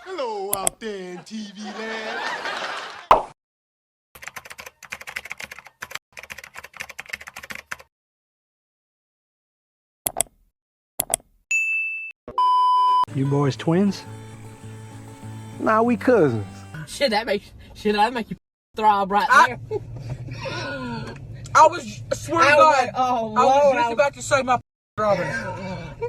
Hello out there in TV land. You boys twins? Nah, we cousins. That make you throb right there. I swear to God, oh, I was Lord, just about to say my strawberries.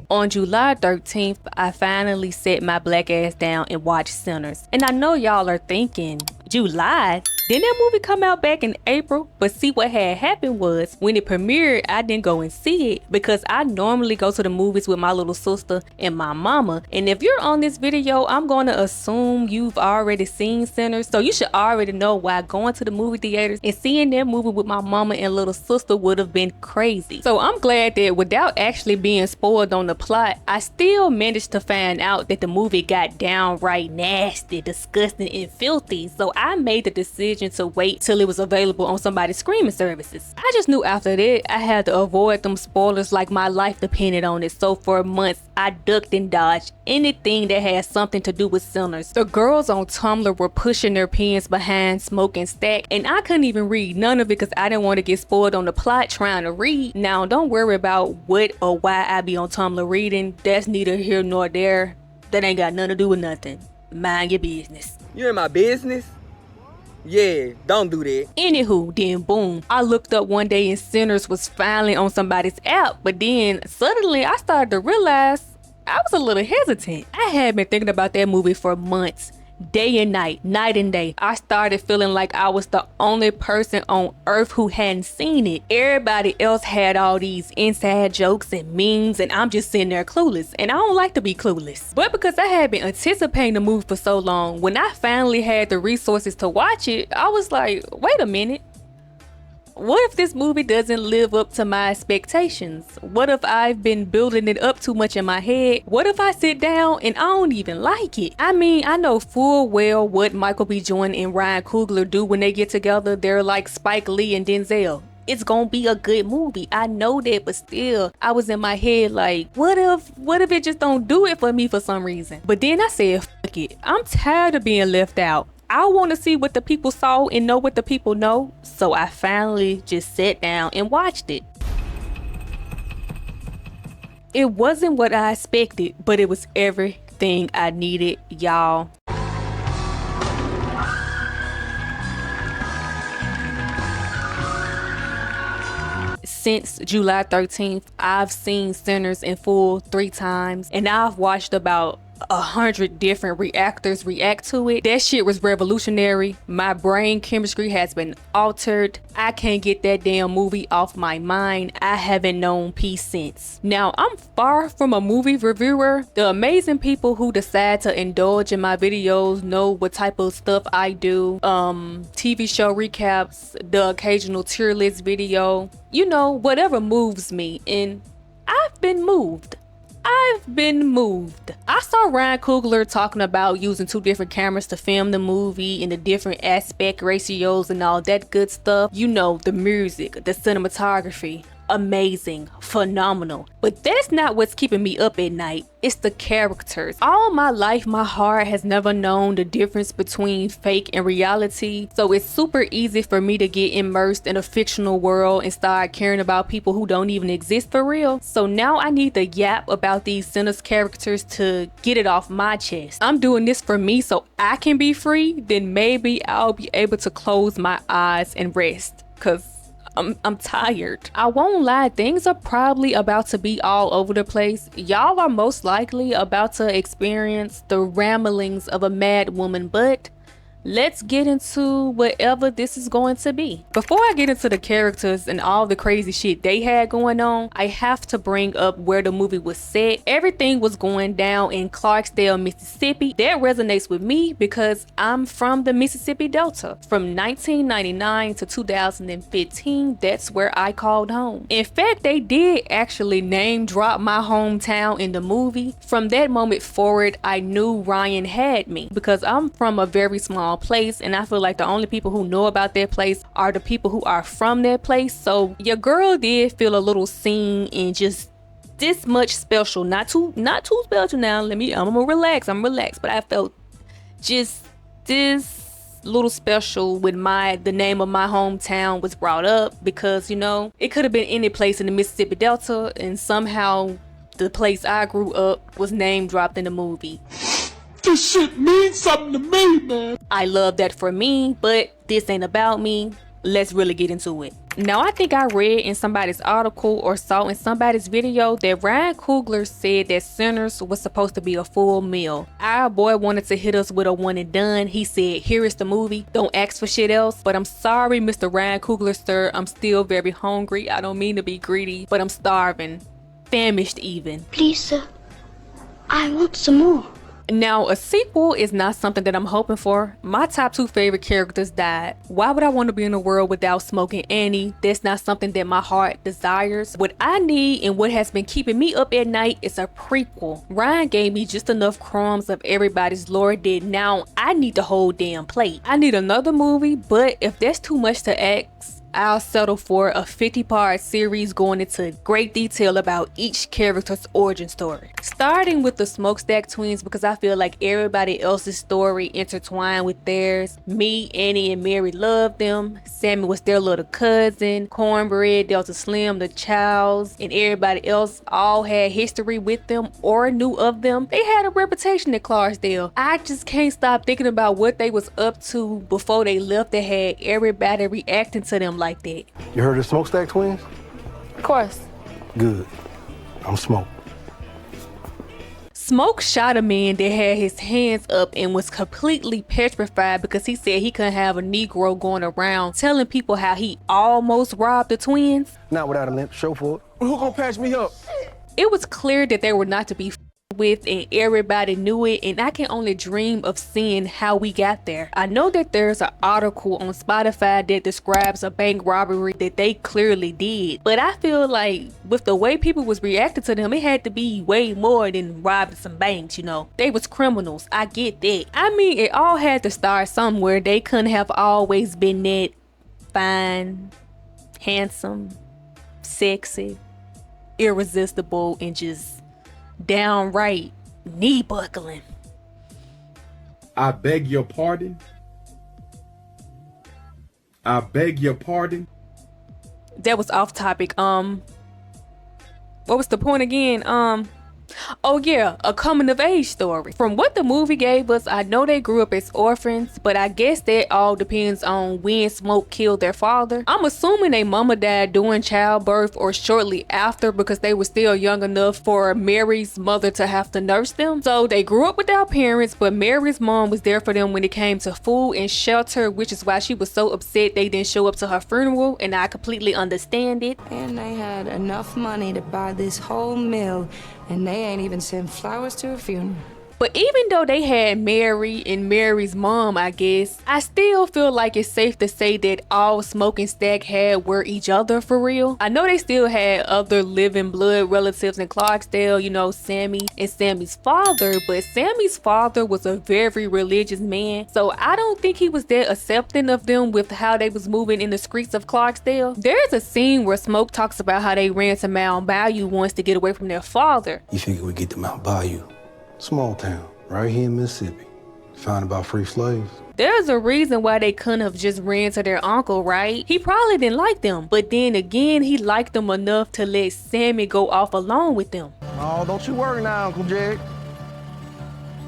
On July 13th, I finally sat my black ass down and watched Sinners. And I know y'all are thinking, July? Didn't that movie come out back in April? But see, what had happened was, when it premiered, I didn't go and see it because I normally go to the movies with my little sister and my mama. And if you're on this video, I'm going to assume you've already seen Sinners. So you should already know why going to the movie theaters and seeing that movie with my mama and little sister would have been crazy. So I'm glad that without actually being spoiled on the plot, I still managed to find out that the movie got downright nasty, disgusting, and filthy. So I made the decision to wait till it was available on somebody's streaming services. I just knew after that I had to avoid them spoilers like my life depended on it. So for months I ducked and dodged anything that had something to do with Sinners. The girls on Tumblr were pushing their pens behind Smokestack, and I couldn't even read none of it because I didn't want to get spoiled on the plot trying to read. Now don't worry about what or why I be on Tumblr reading. That's neither here nor there. That ain't got nothing to do with nothing. Mind your business. You in my business? Yeah, don't do that. Anywho, then boom, I looked up one day and Sinners was finally on somebody's app, but then suddenly I started to realize I was a little hesitant. I had been thinking about that movie for months, day and night, night and day. I started feeling like I was the only person on earth who hadn't seen it. Everybody else had all these inside jokes and memes, and I'm just sitting there clueless, and I don't like to be clueless. But because I had been anticipating the movie for so long, when I finally had the resources to watch it, I was like, wait a minute. What if this movie doesn't live up to my expectations? What if I've been building it up too much in my head? What if I sit down and I don't even like it? I mean, I know full well what Michael B. Jordan and Ryan Coogler do when they get together. They're like Spike Lee and Denzel. It's gonna be a good movie. I know that, but still, I was in my head like, what if it just don't do it for me for some reason? But then I said, fuck it. I'm tired of being left out. I want to see what the people saw and know what the people know. So I finally just sat down and watched it. It wasn't what I expected, but it was everything I needed, y'all. Since July 13th, I've seen Sinners in full 3 times, and I've watched about 100 different reactors react to it. That shit was revolutionary. My brain chemistry has been altered. I can't get that damn movie off my mind. I haven't known peace since. Now, I'm far from a movie reviewer. The amazing people who decide to indulge in my videos know what type of stuff I do. TV show recaps, the occasional tier list video, you know, whatever moves me, and I've been moved. I saw Ryan Coogler talking about using 2 different cameras to film the movie and the different aspect ratios and all that good stuff. You know, the music, the cinematography. Amazing, phenomenal. But that's not what's keeping me up at night. It's the characters. All my life, my heart has never known the difference between fake and reality. So it's super easy for me to get immersed in a fictional world and start caring about people who don't even exist for real. So now I need to yap about these Sinners characters to get it off my chest. I'm doing this for me so I can be free. Then maybe I'll be able to close my eyes and rest. Cause I'm tired. I won't lie, things are probably about to be all over the place. Y'all are most likely about to experience the ramblings of a mad woman, but let's get into whatever this is going to be. Before I get into the characters and all the crazy shit they had going on, I have to bring up where the movie was set. Everything was going down in Clarksdale, Mississippi. That resonates with me because I'm from the Mississippi Delta. From 1999 to 2015, that's where I called home. In fact, they did actually name drop my hometown in the movie. From that moment forward, I knew Ryan had me because I'm from a very small place, and I feel like the only people who know about that place are the people who are from that place. So your girl did feel a little seen and just this much special. Not too special now. I'm relaxed, but I felt just this little special with the name of my hometown was brought up because, you know, it could have been any place in the Mississippi Delta, and somehow the place I grew up was name dropped in the movie. This shit means something to me, man. I love that for me, but this ain't about me. Let's really get into it. Now, I think I read in somebody's article or saw in somebody's video that Ryan Coogler said that Sinners was supposed to be a full meal. Our boy wanted to hit us with a one and done. He said, here is the movie, don't ask for shit else. But I'm sorry, Mr. Ryan Coogler, sir, I'm still very hungry. I don't mean to be greedy, but I'm starving. Famished even. Please, sir, I want some more. Now, a sequel is not something that I'm hoping for. My top 2 favorite characters died. Why would I want to be in a world without Smoking Annie? That's not something that my heart desires. What I need and what has been keeping me up at night is a prequel. Ryan gave me just enough crumbs of everybody's lore that now I need the whole damn plate. I need another movie, but if that's too much to ask, I'll settle for a 50-part series going into great detail about each character's origin story. Starting with the Smokestack Twins because I feel like everybody else's story intertwined with theirs. Me, Annie, and Mary loved them. Sammie was their little cousin. Cornbread, Delta Slim, the Chows, and everybody else all had history with them or knew of them. They had a reputation at Clarksdale. I just can't stop thinking about what they was up to before they left that had everybody reacting to them like that. You heard of Smokestack Twins? Of course. Good. I'm Smoke. Smoke shot a man that had his hands up and was completely petrified because he said he couldn't have a Negro going around telling people how he almost robbed the twins. Not without a limp. Show for it. Who gonna patch me up? It was clear that they were not to be with, and everybody knew it, and I can only dream of seeing how we got there. I know that there's an article on Spotify that describes a bank robbery that they clearly did, but I feel like with the way people was reacting to them, it had to be way more than robbing some banks, you know. They was criminals, I get that. I mean, it all had to start somewhere. They couldn't have always been that fine, handsome, sexy, irresistible, and just downright knee buckling. I beg your pardon. I beg your pardon. That was off topic. What was the point again? Oh yeah, a coming of age story. From what the movie gave us, I know they grew up as orphans, but I guess that all depends on when Smoke killed their father. I'm assuming their mama died during childbirth or shortly after because they were still young enough for Mary's mother to have to nurse them. So they grew up without parents, but Mary's mom was there for them when it came to food and shelter, which is why she was so upset they didn't show up to her funeral, and I completely understand it. And they had enough money to buy this whole mill, and they ain't even sent flowers to a funeral. But even though they had Mary and Mary's mom, I guess, I still feel like it's safe to say that all Smokestack had were each other for real. I know they still had other living blood relatives in Clarksdale, you know, Sammie and Sammie's father, but Sammie's father was a very religious man, so I don't think he was that accepting of them with how they was moving in the streets of Clarksdale. There's a scene where Smoke talks about how they ran to Mount Bayou once to get away from their father. You figure we get to Mount Bayou? Small town, right here in Mississippi. Found about free slaves. There's a reason why they couldn't have just ran to their uncle, right? He probably didn't like them, but then again, he liked them enough to let Sammie go off alone with them. Oh, don't you worry now, Uncle Jed.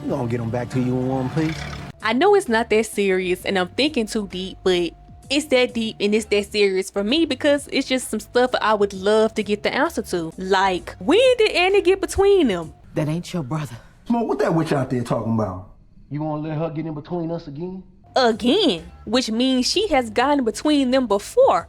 We're gonna get them back to you in one piece. I know it's not that serious and I'm thinking too deep, but it's that deep and it's that serious for me because it's just some stuff I would love to get the answer to. Like, when did Annie get between them? That ain't your brother. Smoke, what that witch out there talking about? You gonna let her get in between us again? Again, which means she has gotten between them before.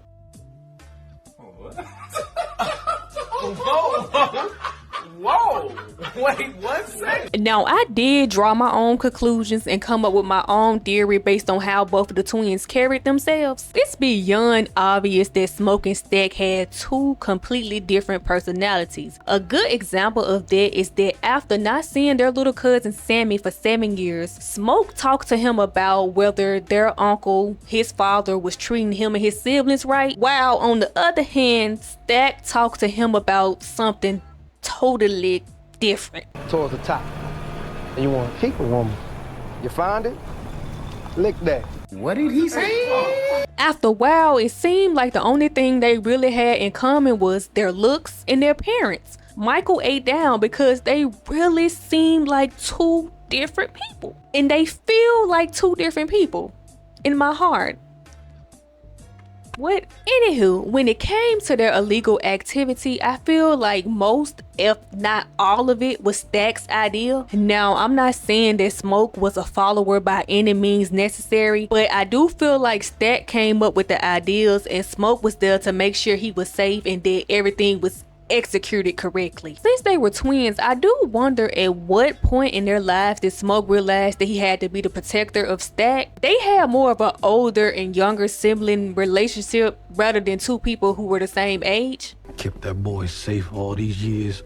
Whoa! Wait 1 second. Now, I did draw my own conclusions and come up with my own theory based on how both of the twins carried themselves. It's beyond obvious that Smokestack had two completely different personalities. A good example of that is that after not seeing their little cousin Sammie for 7 years, Smoke talked to him about whether their uncle, his father, was treating him and his siblings right, while on the other hand, Stack talked to him about something totally different. Towards the top. And you want to keep a woman. You find it? Lick that. What did he say? After a while, it seemed like the only thing they really had in common was their looks and their parents. Michael ate down because they really seemed like two different people. And they feel like two different people in my heart. What? Anywho, when it came to their illegal activity, I feel like most, if not all of it, was Stack's idea. Now, I'm not saying that Smoke was a follower by any means necessary, but I do feel like Stack came up with the ideas and Smoke was there to make sure he was safe and that everything was executed correctly. Since they were twins, I do wonder at what point in their lives did Smoke realize that he had to be the protector of Stack. They had more of an older and younger sibling relationship rather than two people who were the same age. Kept that boy safe all these years,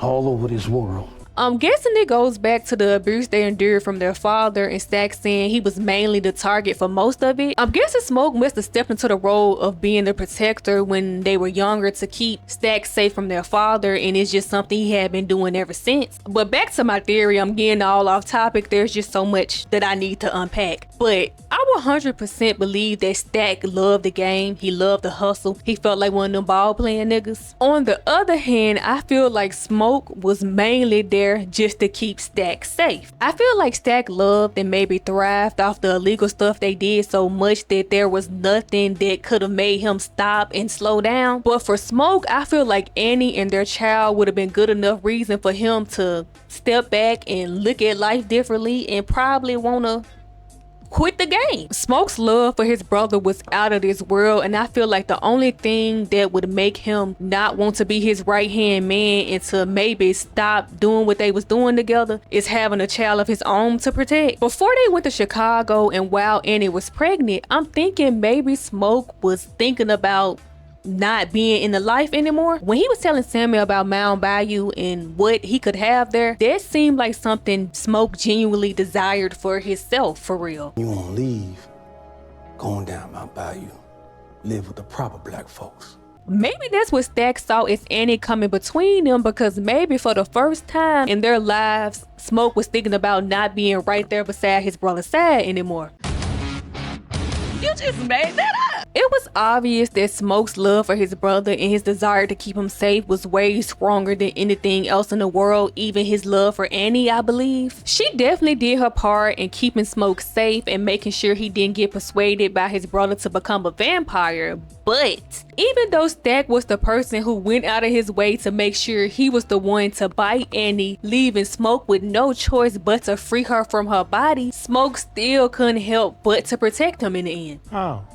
all over this world. I'm guessing it goes back to the abuse they endured from their father and Stack saying he was mainly the target for most of it. I'm guessing Smoke must have stepped into the role of being the protector when they were younger to keep Stack safe from their father, and it's just something he had been doing ever since. But back to my theory, I'm getting all off topic. There's just so much that I need to unpack. But I 100% believe that Stack loved the game. He loved the hustle. He felt like one of them ball playing niggas. On the other hand, I feel like Smoke was mainly there just to keep Stack safe. I feel like Stack loved and maybe thrived off the illegal stuff they did so much that there was nothing that could have made him stop and slow down. But for Smoke, I feel like Annie and their child would have been good enough reason for him to step back and look at life differently and probably wanna quit the game. Smoke's love for his brother was out of this world, and I feel like the only thing that would make him not want to be his right-hand man and to maybe stop doing what they was doing together is having a child of his own to protect. Before they went to Chicago and while Annie was pregnant, I'm thinking maybe Smoke was thinking about not being in the life anymore. When he was telling Sammie about Mound Bayou and what he could have there, that seemed like something Smoke genuinely desired for himself, for real. You wanna leave, going down Mount Bayou, live with the proper black folks. Maybe that's what Stack saw as Annie coming between them, because maybe for the first time in their lives, Smoke was thinking about not being right there beside his brother's side anymore. You just made that up. It was obvious that Smoke's love for his brother and his desire to keep him safe was way stronger than anything else in the world, even his love for Annie, I believe. She definitely did her part in keeping Smoke safe and making sure he didn't get persuaded by his brother to become a vampire. But even though Stack was the person who went out of his way to make sure he was the one to bite Annie, leaving Smoke with no choice but to free her from her body, Smoke still couldn't help but to protect him in the end. Oh.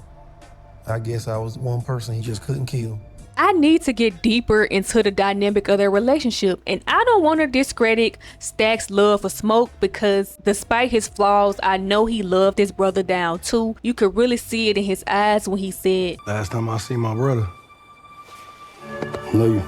I guess I was one person he just couldn't kill. I need to get deeper into the dynamic of their relationship, and I don't want to discredit Stack's love for Smoke because despite his flaws, I know he loved his brother down too. You could really see it in his eyes when he said, Last time I see my brother, love you.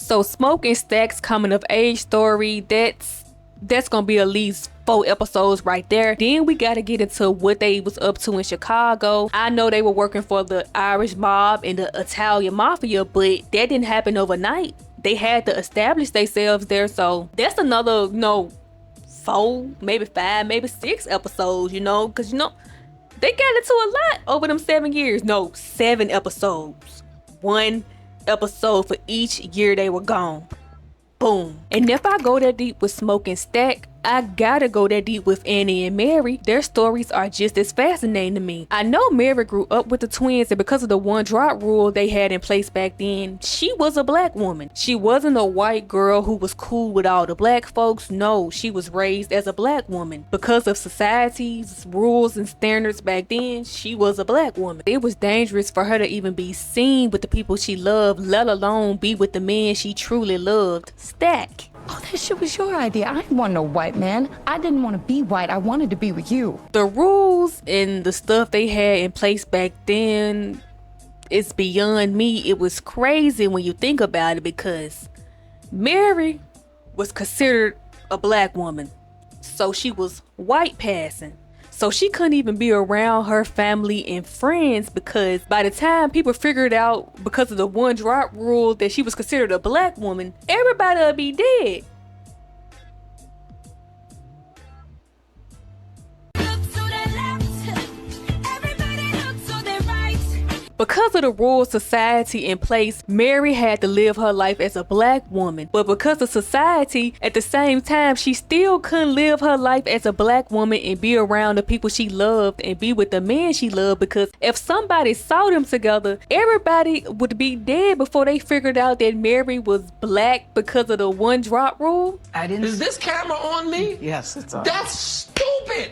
so Smoke and Stack's coming of age story, that's gonna be at least 4 episodes right there. Then we gotta get into what they was up to in Chicago. I know they were working for the Irish mob and the Italian mafia, but that didn't happen overnight. They had to establish themselves there, so that's another, 4, maybe 5, maybe 6 episodes, because they got into a lot over them 7 years. No, 7 episodes. 1 episode for each year they were gone. Boom. And if I go that deep with Smoke and Stack, I gotta go that deep with Annie and Mary. Their stories are just as fascinating to me. I know Mary grew up with the twins, and because of the 1 drop rule they had in place back then, she was a black woman. She wasn't a white girl who was cool with all the black folks. No, she was raised as a black woman. Because of society's rules and standards back then, she was a black woman. It was dangerous for her to even be seen with the people she loved, let alone be with the man she truly loved, Stack. Oh, that shit was your idea. I didn't want no white man. I didn't want to be white. I wanted to be with you. The rules and the stuff they had in place back then, it's beyond me. It was crazy when you think about it, because Mary was considered a black woman, so she was white passing. So she couldn't even be around her family and friends because by the time people figured out because of the one drop rule that she was considered a black woman, everybody would be dead. Because of the rural society in place, Mary had to live her life as a black woman. But because of society, at the same time, she still couldn't live her life as a black woman and be around the people she loved and be with the man she loved, because if somebody saw them together, everybody would be dead before they figured out that Mary was black because of the one drop rule. Is this camera on me? Yes, it's on. That's stupid.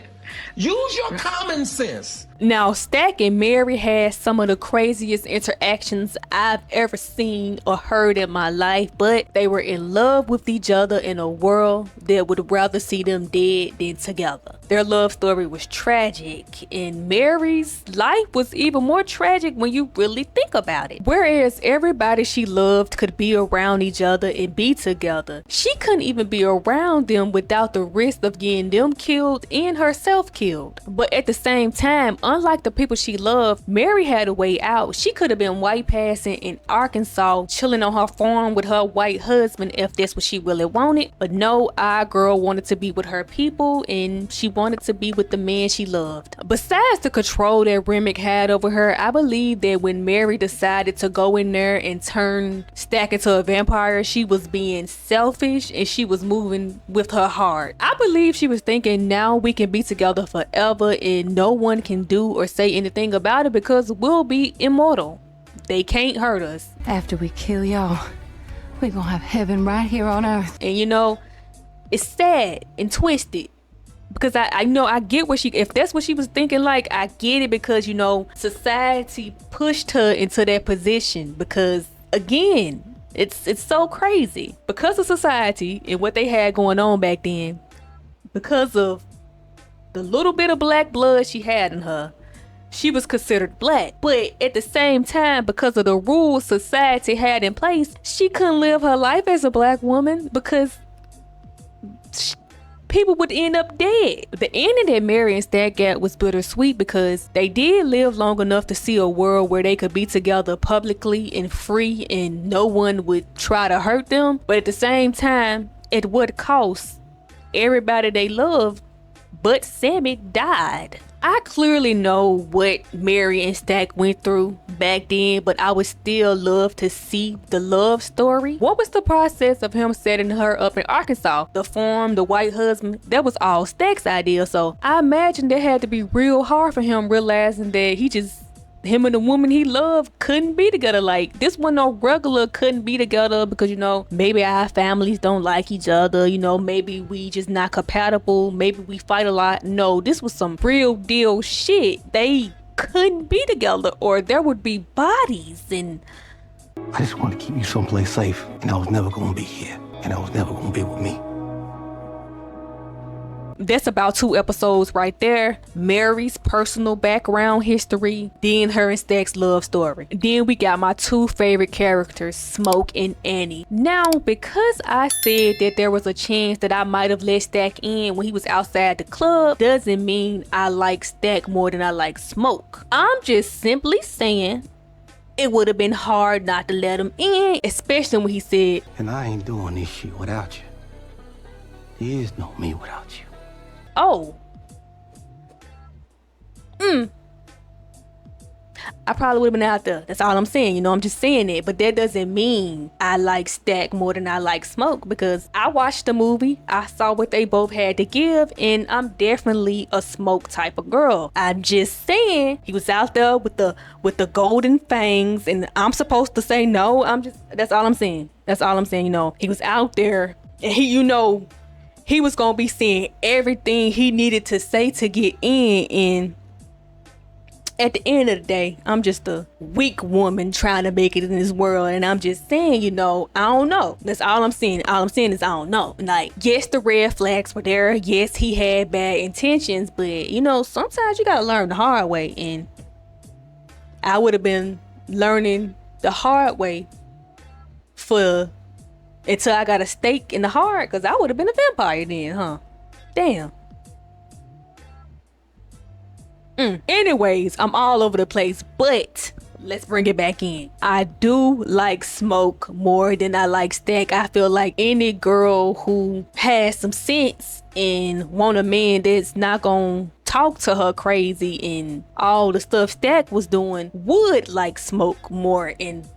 Use your common sense. Now, Stack and Mary had some of the craziest interactions I've ever seen or heard in my life, but they were in love with each other in a world that would rather see them dead than together. Their love story was tragic, and Mary's life was even more tragic when you really think about it. Whereas everybody she loved could be around each other and be together, she couldn't even be around them without the risk of getting them killed and herself killed. But at the same time, unlike the people she loved, Mary had a way out. She could have been white passing in Arkansas, chilling on her farm with her white husband if that's what she really wanted. But no, our girl wanted to be with her people and she wanted to be with the man she loved. Besides the control that Remmick had over her, I believe that when Mary decided to go in there and turn Stack into a vampire, she was being selfish and she was moving with her heart. I believe she was thinking, now we can be together forever and no one can do or say anything about it because we'll be immortal. They can't hurt us. After we kill y'all, we're gonna have heaven right here on earth. And you know, it's sad and twisted because I know I get what if that's what she was thinking, like, I get it, because you know, society pushed her into that position because again, it's so crazy because of society and what they had going on back then, because of the little bit of black blood she had in her, she was considered black. But at the same time, because of the rules society had in place, she couldn't live her life as a black woman because people would end up dead. The ending that Mary and Stack got was bittersweet because they did live long enough to see a world where they could be together publicly and free and no one would try to hurt them. But at the same time, at what cost? Everybody they loved but Sammie died. I clearly know what Mary and Stack went through back then, but I would still love to see the love story. What was the process of him setting her up in Arkansas? The farm, the white husband, that was all Stack's idea. So I imagine that had to be real hard for him, realizing that him and the woman he loved couldn't be together. Like, this one no regular couldn't be together because, you know, maybe our families don't like each other, you know, maybe we just not compatible, maybe we fight a lot. No, this was some real deal shit. They couldn't be together or there would be bodies. And I just wanted to keep you someplace safe, and I was never gonna be here, and I was never gonna be with me. that's about 2 episodes right there. Mary's personal background history, then her and Stack's love story. Then we got my 2 favorite characters, Smoke and Annie. Now, because I said that there was a chance that I might have let Stack in when he was outside the club, doesn't mean I like Stack more than I like Smoke. I'm just simply saying it would have been hard not to let him in, especially when he said, "And I ain't doing this shit without you. There is no me without you." oh. I probably would have been out there. That's all I'm saying. You know, I'm just saying it. But that doesn't mean I like Stack more than I like Smoke, because I watched the movie. I saw what they both had to give, and I'm definitely a Smoke type of girl. I'm just saying he was out there with the golden fangs, and I'm supposed to say no. That's all I'm saying. That's all I'm saying. You know, he was out there, and he was gonna be saying everything he needed to say to get in, and at the end of the day, I'm just a weak woman trying to make it in this world, and I'm just saying, you know, I don't know. That's all I'm saying. All I'm saying is I don't know. Like, yes, the red flags were there. Yes, he had bad intentions, but you know, sometimes you gotta learn the hard way, and I would have been learning the hard way until I got a stake in the heart, because I would have been a vampire then, huh? Damn. Anyways, I'm all over the place, but let's bring it back in. I do like Smoke more than I like Stack. I feel like any girl who has some sense and want a man that's not gonna talk to her crazy and all the stuff Stack was doing would like Smoke more, and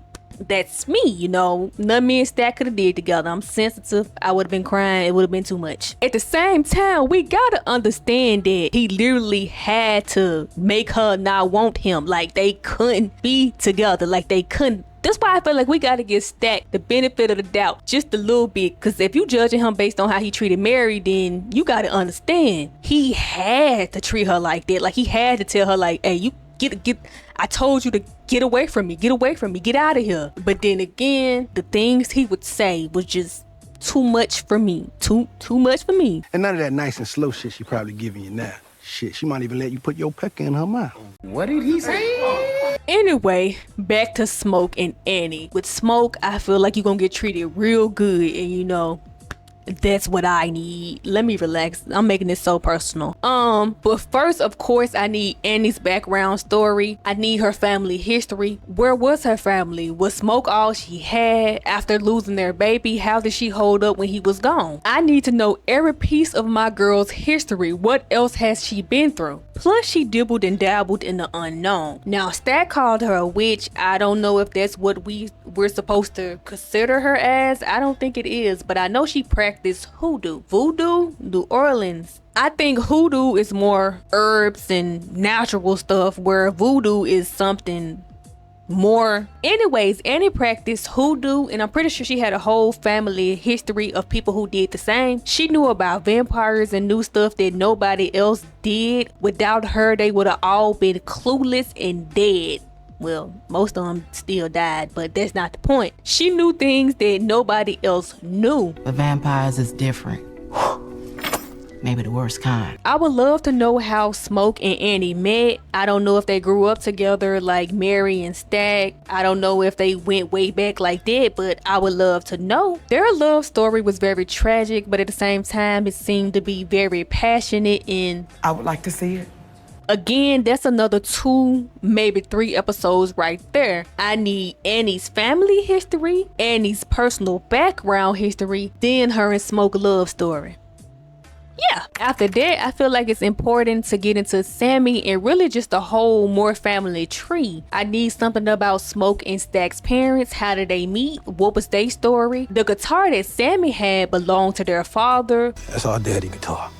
that's me, you know. None me and Stack could have did together. I'm sensitive. I would have been crying. It would have been too much. At the same time, we gotta understand that he literally had to make her not want him. Like, they couldn't be together. Like, they couldn't. That's why I feel like we gotta give Stack the benefit of the doubt just a little bit. Because if you judging him based on how he treated Mary, then you gotta understand he had to treat her like that. Like, he had to tell her, like, hey, you get I told you to get away from me, get out of here. But then again, the things he would say was just too much for me. Too much for me. And none of that nice and slow shit she probably giving you now. Shit, she might even let you put your pecker in her mouth. What did he say? Anyway, back to Smoke and Annie. With Smoke, I feel like you're gonna get treated real good, and you know, that's what I need. Let me relax. I'm making this so personal. But first, of course, I need Annie's background story. I need her family history. Where was her family? Was Smoke all she had after losing their baby? How did she hold up when he was gone? I need to know every piece of my girl's history. What else has she been through? Plus, she dibbled and dabbled in the unknown. Now, Stack called her a witch. I don't know if that's what we're supposed to consider her as. I don't think it is, but I know she practiced hoodoo. Voodoo? New Orleans. I think hoodoo is more herbs and natural stuff, where voodoo is something more. Anyways, Annie practiced hoodoo, and I'm pretty sure she had a whole family history of people who did the same. She knew about vampires and knew stuff that nobody else did. Without her, they would have all been clueless and dead. Well, most of them still died, but that's not the point. She knew things that nobody else knew. The vampires is different. Maybe the worst kind. I would love to know how Smoke and Annie met. I don't know if they grew up together like Mary and Stack. I don't know if they went way back like that, but I would love to know. Their love story was very tragic, but at the same time, it seemed to be very passionate, and I would like to see it. Again, that's another 2, maybe 3 episodes right there. I need Annie's family history, Annie's personal background history, then her and Smoke love story. Yeah, after that, I feel like it's important to get into Sammie and really just a whole more family tree. I need something about Smoke and Stack's parents. How did they meet? What was their story? The guitar that Sammie had belonged to their father. That's our daddy guitar.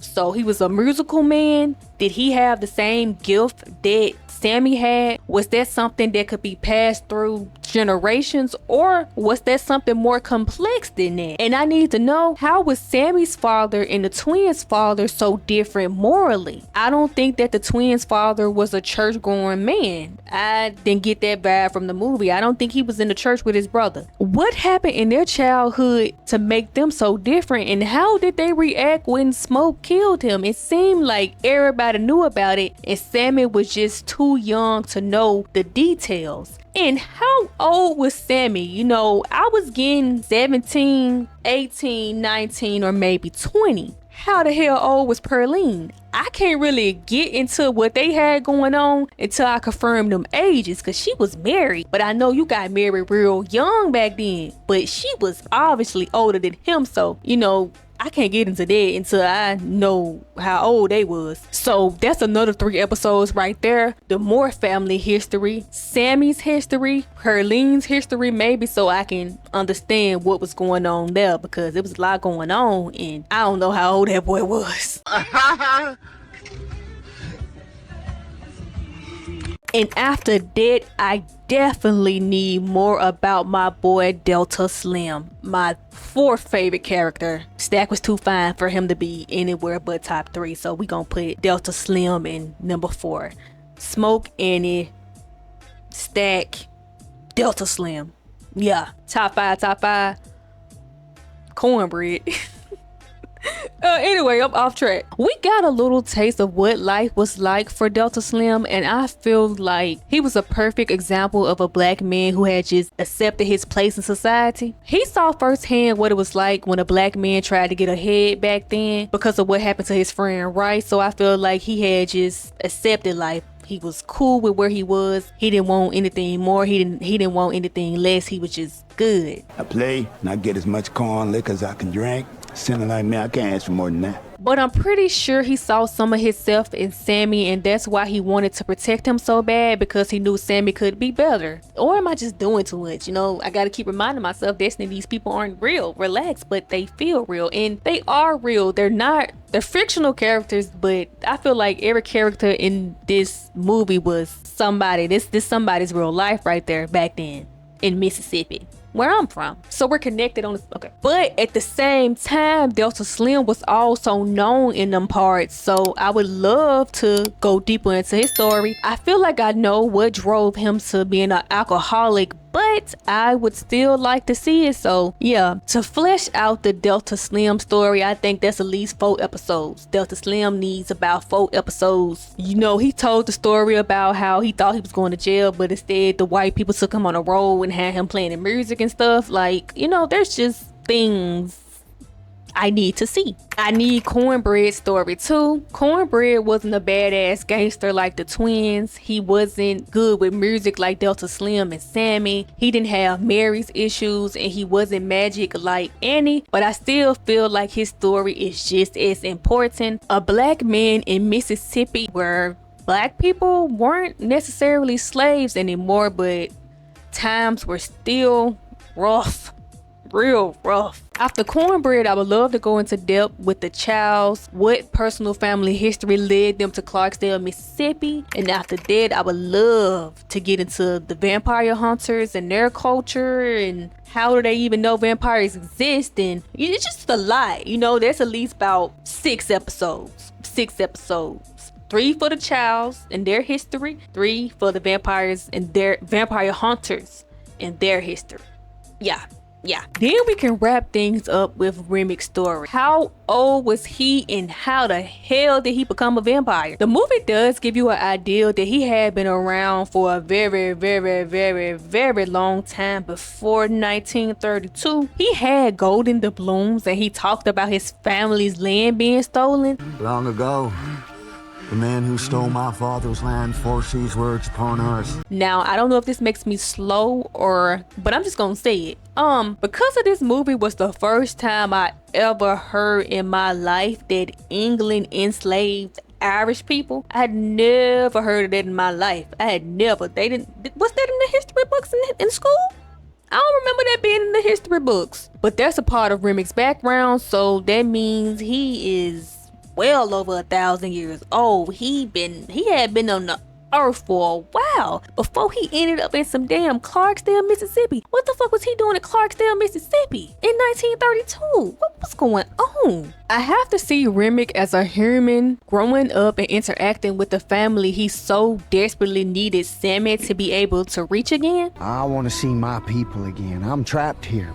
So he was a musical man. Did he have the same gift that Sammie had? Was that something that could be passed through generations, or was that something more complex than that? And I need to know, how was Sammie's father and the twins' father so different morally? I don't think that the twins' father was a church-going man. I didn't get that vibe from the movie. I don't think he was in the church with his brother. What happened in their childhood to make them so different, and how did they react when Smoke killed him? It seemed like everybody knew about it, and Sammie was just too young to know the details. And how old was Sammie? You know, I was getting 17, 18, 19, or maybe 20. How the hell old was Pearline? I can't really get into what they had going on until I confirm them ages, because she was married. But I know you got married real young back then. But she was obviously older than him, so, you know, I can't get into that until I know how old they was. So that's another 3 episodes right there. The more family history, Sammie's history, Pearline's history, maybe, so I can understand what was going on there, because it was a lot going on and I don't know how old that boy was. And after that, I definitely need more about my boy Delta Slim, my 4th favorite character. Stack was too fine for him to be anywhere but top 3, so we gonna put Delta Slim in number 4. Smoke, Annie, Stack, Delta Slim. Yeah, top 5. Cornbread. Anyway, I'm off track. We got a little taste of what life was like for Delta Slim, and I feel like he was a perfect example of a black man who had just accepted his place in society. He saw firsthand what it was like when a black man tried to get ahead back then because of what happened to his friend, right? So I feel like he had just accepted life. He was cool with where he was. He didn't want anything more. He didn't want anything less. He was just good. I play and I get as much corn liquor as I can drink. Sinner like me, I can't ask for more than that. But I'm pretty sure he saw some of himself in Sammie, and that's why he wanted to protect him so bad, because he knew Sammie could be better. Or am I just doing too much? You know, I gotta keep reminding myself, Destiny, these people aren't real. Relax, but they feel real, and they are real. They're fictional characters, but I feel like every character in this movie was somebody. This somebody's real life right there back then in Mississippi, where I'm from. So we're connected on this. Okay. But at the same time, Delta Slim was also known in them parts. So I would love to go deeper into his story. I feel like I know what drove him to being an alcoholic, but I would still like to see it. So yeah, to flesh out the Delta Slim story, I think that's at least 4 episodes. Delta Slim needs about 4 episodes. You know, he told the story about how he thought he was going to jail, but instead the white people took him on a road and had him playing the music and stuff. Like, you know, there's just things I need to see. I need Cornbread's story too. Cornbread wasn't a badass gangster like the twins. He wasn't good with music like Delta Slim and Sammie. He didn't have Mary's issues, and he wasn't magic like Annie. But I still feel like his story is just as important. A black man in Mississippi where black people weren't necessarily slaves anymore, but times were still rough. Real rough. After Cornbread, I would love to go into depth with the Chows, what personal family history led them to Clarksdale, Mississippi. And after that, I would love to get into the vampire hunters and their culture, and how do they even know vampires exist. And it's just a lot, you know. There's at least about 6 episodes. 6 episodes. 3 for the Chows and their history, 3 for the vampires and their vampire hunters and their history. Yeah. Then we can wrap things up with Remmick's story. How old was he, and how the hell did he become a vampire? The movie does give you an idea that he had been around for a very, very, very, very long time before 1932. He had golden doubloons, and he talked about his family's land being stolen. Long ago, the man who stole my father's land forced these words upon us. Now, I don't know if this makes me slow but I'm just gonna say it. Because of this movie was the first time I ever heard in my life that England enslaved Irish people. I had never heard of that in my life. Was that in the history books in school? I don't remember that being in the history books. But that's a part of Remmick's background, so that means he is well over 1,000 years old. He had been on the earth for a while before he ended up in some damn Clarksdale, Mississippi. What the fuck was he doing in Clarksdale, Mississippi in 1932? What was going on? I have to see Remmick as a human growing up and interacting with the family he so desperately needed Sammie to be able to reach again. I want to see my people again. I'm trapped here,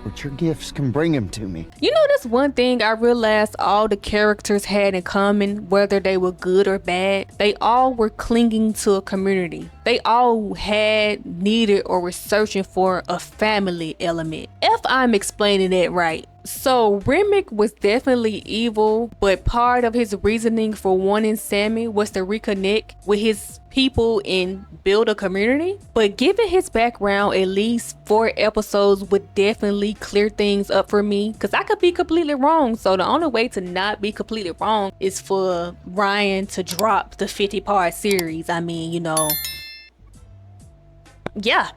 but your gifts can bring them to me. You know, that's one thing I realized all the characters had in common, whether they were good or bad. They all were clinging to a community. They all had, needed, or were searching for a family element, if I'm explaining that right. So Remmick was definitely evil, but part of his reasoning for wanting Sammie was to reconnect with his people and build a community. But given his background, at least 4 episodes would definitely clear things up for me, because I could be completely wrong. So the only way to not be completely wrong is for Ryan to drop the 50-part series. I mean, you know, yeah.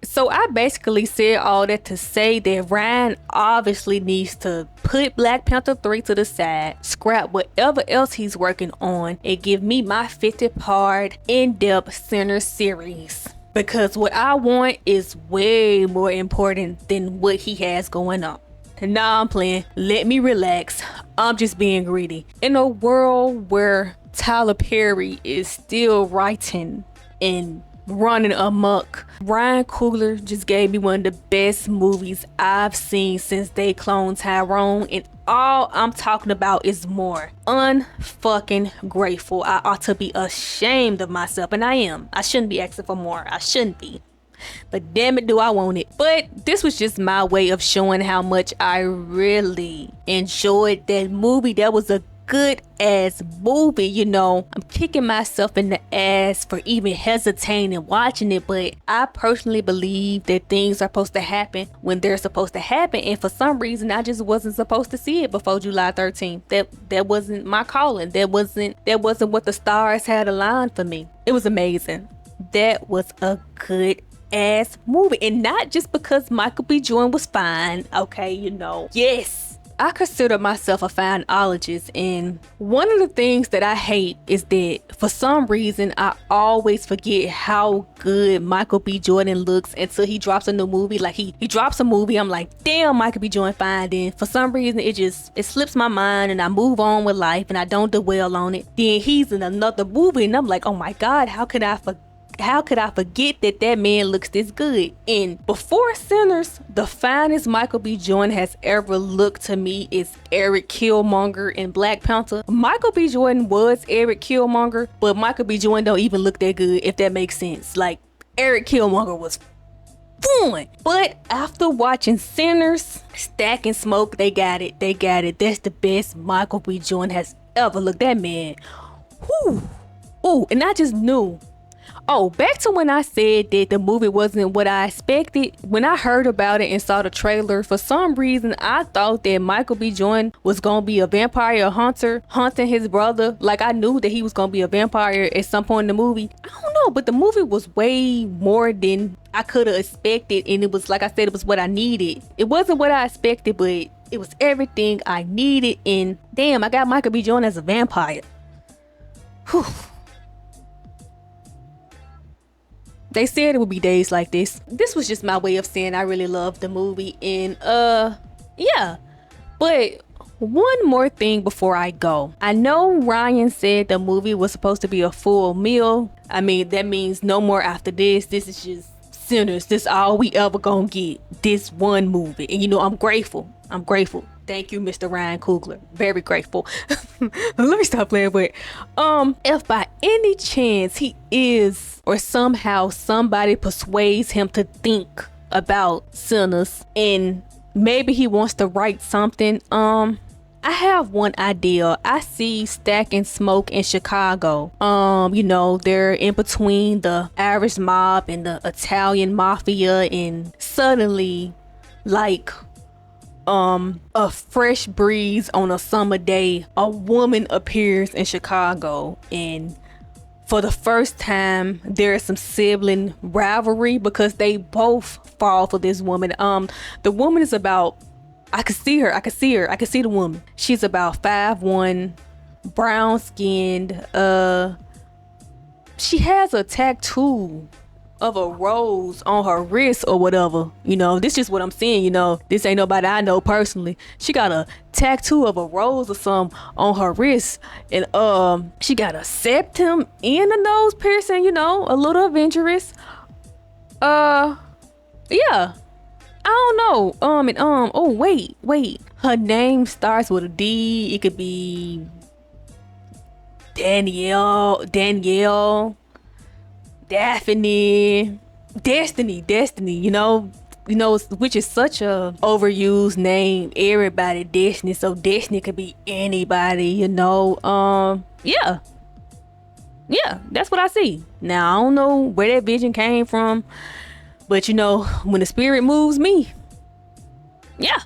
So I basically said all that to say that Ryan obviously needs to put Black Panther 3 to the side, scrap whatever else he's working on, and give me my 50-part in-depth center series. Because what I want is way more important than what he has going on. Nah, I'm playing. Let me relax. I'm just being greedy. In a world where Tyler Perry is still writing and running amok. Ryan Coogler just gave me one of the best movies I've seen since they cloned Tyrone, and all I'm talking about is more. Unfucking grateful. I ought to be ashamed of myself, and I am. I shouldn't be asking for more. I shouldn't be. But damn it, do I want it. But this was just my way of showing how much I really enjoyed that movie. That was a good ass movie, you know. I'm kicking myself in the ass for even hesitating and watching it, but I personally believe that things are supposed to happen when they're supposed to happen, and for some reason I just wasn't supposed to see it before July 13th. That wasn't my calling. That wasn't what the stars had aligned for me. It was amazing. That was a good ass movie, and not just because Michael B. Jordan was fine, okay, you know. Yes, I consider myself a fineologist, and one of the things that I hate is that for some reason I always forget how good Michael B. Jordan looks until he drops a new movie. Like he drops a movie, I'm like, damn, Michael B. Jordan fine. Then for some reason it slips my mind and I move on with life and I don't dwell on it. Then he's in another movie and I'm like, oh my God, how could I forget that man looks this good? And before Sinners, the finest Michael B. Jordan has ever looked to me is Eric Killmonger in Black Panther. Michael B. Jordan was Eric Killmonger, but Michael B. Jordan don't even look that good, if that makes sense. Like, Eric Killmonger was fun. But after watching Sinners, Stack and Smoke, they got it. That's the best Michael B. Jordan has ever looked. That man, whew. Ooh, and I just knew. Oh, back to when I said that the movie wasn't what I expected. When I heard about it and saw the trailer, for some reason I thought that Michael B. Jordan was gonna be a vampire hunter hunting his brother. Like, I knew that he was gonna be a vampire at some point in the movie. I don't know, but the movie was way more than I could have expected, and it was, like I said, it was what I needed. It wasn't what I expected, but it was everything I needed, and damn, I got Michael B. Jordan as a vampire. Whew. They said it would be days like this. This was just my way of saying I really loved the movie, and yeah. But one more thing before I go. I know Ryan said the movie was supposed to be a full meal. I mean, that means no more after this. This is just Sinners. This is all we ever gonna get. This one movie. And you know, I'm grateful. Thank you, Mr. Ryan Coogler. Very grateful. Let me stop playing. But if by any chance he is, or somehow somebody persuades him to think about Sinners, and maybe he wants to write something, I have one idea. I see Stack and Smoke in Chicago. You know, they're in between the Irish mob and the Italian mafia, and suddenly, like, a fresh breeze on a summer day, a woman appears in Chicago, and for the first time there is some sibling rivalry because they both fall for this woman. The woman is about, I can see the woman. She's about 5'1", brown skinned. She has a tattoo of a rose on her wrist or whatever. You know, this is what I'm seeing. You know, this ain't nobody I know personally. She got a tattoo of a rose or something on her wrist, and she got a septum and a nose piercing. You know, a little adventurous. Yeah, I don't know. Oh wait. Her name starts with a D. It could be Danielle, Daphne, Destiny, you know, which is such a overused name. Everybody Destiny, so Destiny could be anybody, you know. Yeah, that's what I see. Now, I don't know where that vision came from, but you know, when the spirit moves me, yeah.